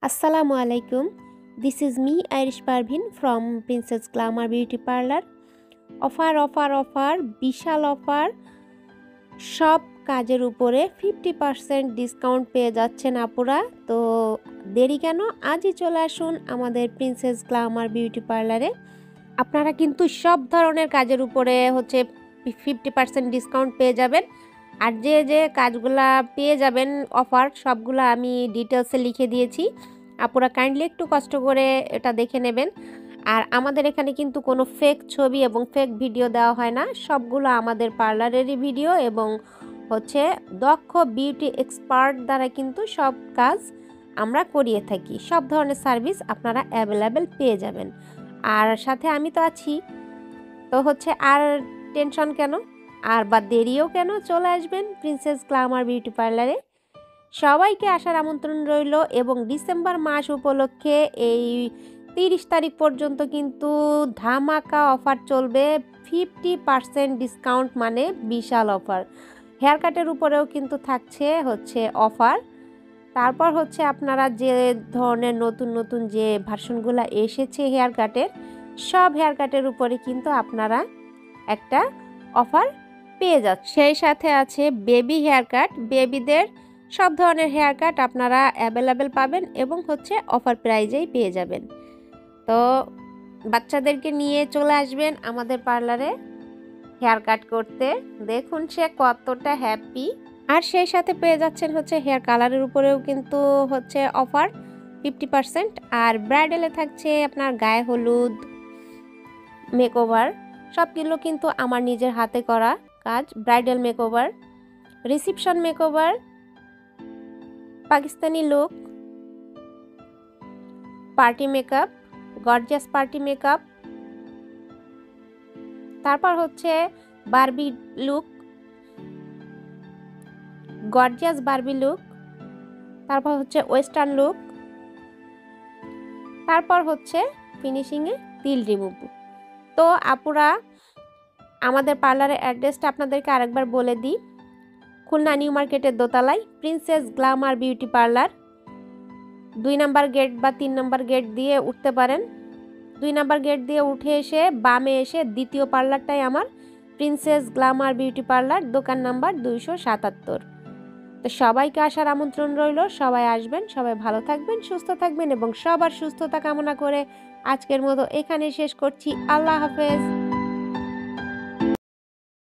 Assalamu alaikum. This is me Irish Parveen from Princess Glamour Beauty Parlor. Offer বিশাল offer, সব কাজের উপরে 50% discount পেয়ে যাচ্ছেন আপুরা। তো দেরি কেন, আজই চলে আসুন আমাদের প্রিন্সেস গ্ল্যামার বিউটি পার্লারে। আপনারা কিন্তু সব ধরনের কাজের উপরে 50% ডিসকাউন্ট পেয়ে যাবেন। আর যে কাজগুলা পেয়ে যাবেন অফার, সবগুলো আমি ডিটেলসে লিখে দিয়েছি। আপুরা কাইন্ডলি একটু কষ্ট করে এটা দেখে নেবেন। আর আমাদের এখানে কিন্তু কোনো ফেক ছবি এবং ফেক ভিডিও দেওয়া হয় না, সবগুলো আমাদের পার্লারেরই ভিডিও এবং দক্ষ বিউটি এক্সপার্ট দ্বারা কিন্তু সব কাজ আমরা করিয়ে থাকি। সব ধরনের সার্ভিস আপনারা অ্যাভেলেবেল পেয়ে যাবেন। আর সাথে আমি তো আছি। তো আর টেনশন কেন, আর বা দেরিও কেন, চলে আসবেন প্রিন্সেস গ্ল্যামার বিউটি পার্লারে। সবাইকে আসার আমন্ত্রণ রইল। এবং ডিসেম্বর মাস উপলক্ষে এই 30 তারিখ পর্যন্ত কিন্তু ধামাকা অফার চলবে। 50% ডিসকাউন্ট মানে বিশাল অফার। হেয়ার কাটের উপরেও কিন্তু থাকছে অফার। তারপর আপনারা যে ধরনের নতুন নতুন যে ভার্সনগুলো এসেছে হেয়ার কাটের, সব হেয়ার কাটের উপরে কিন্তু আপনারা একটা অফার পেয়ে যাচ্ছে। সেই সাথে আছে বেবি হেয়ার কাট। বেবিদের সব ধরনের হেয়ার কাট আপনারা অ্যাভেলেবেল পাবেন এবং অফার প্রাইজেই পেয়ে যাবেন। তো বাচ্চাদেরকে নিয়ে চলে আসবেন আমাদের পার্লারে হেয়ার কাট করতে। দেখুন সে কতটা হ্যাপি। আর সেই সাথে পেয়ে যাচ্ছেন হেয়ার কালারের উপরেও কিন্তু অফার 50%। আর ব্রাইডালে থাকছে আপনার গায়ে হলুদ, মেকওভার, সবগুলো কিন্তু আমার নিজের হাতে করা কাজ। Bridal makeover, reception makeover, Pakistani look, party makeup, gorgeous party makeup, তারপর Barbie look, gorgeous Barbie look, তারপর ওয়েস্টার্ন লুক, তারপর ফিনিশিংয়ে তিল রিমুভ। তো আপুরা আমাদের পার্লারের অ্যাড্রেসটা আপনাদেরকে আরেকবার বলে দিই। খুলনা নিউ মার্কেটের দোতলায় প্রিন্সেস গ্ল্যামার বিউটি পার্লার। 2 নম্বর গেট বা 3 নম্বর গেট দিয়ে উঠতে পারেন। 2 নম্বর গেট দিয়ে উঠে এসে বামে এসে দ্বিতীয় পার্লারটাই আমার প্রিন্সেস গ্ল্যামার বিউটি পার্লার, দোকান নাম্বার 277। তো সবাইকে আসার আমন্ত্রণ রইল। সবাই আসবেন, সবাই ভালো থাকবেন, সুস্থ থাকবেন এবং সবার সুস্থতা কামনা করে আজকের মতো এখানে শেষ করছি। আল্লাহ হাফেজ।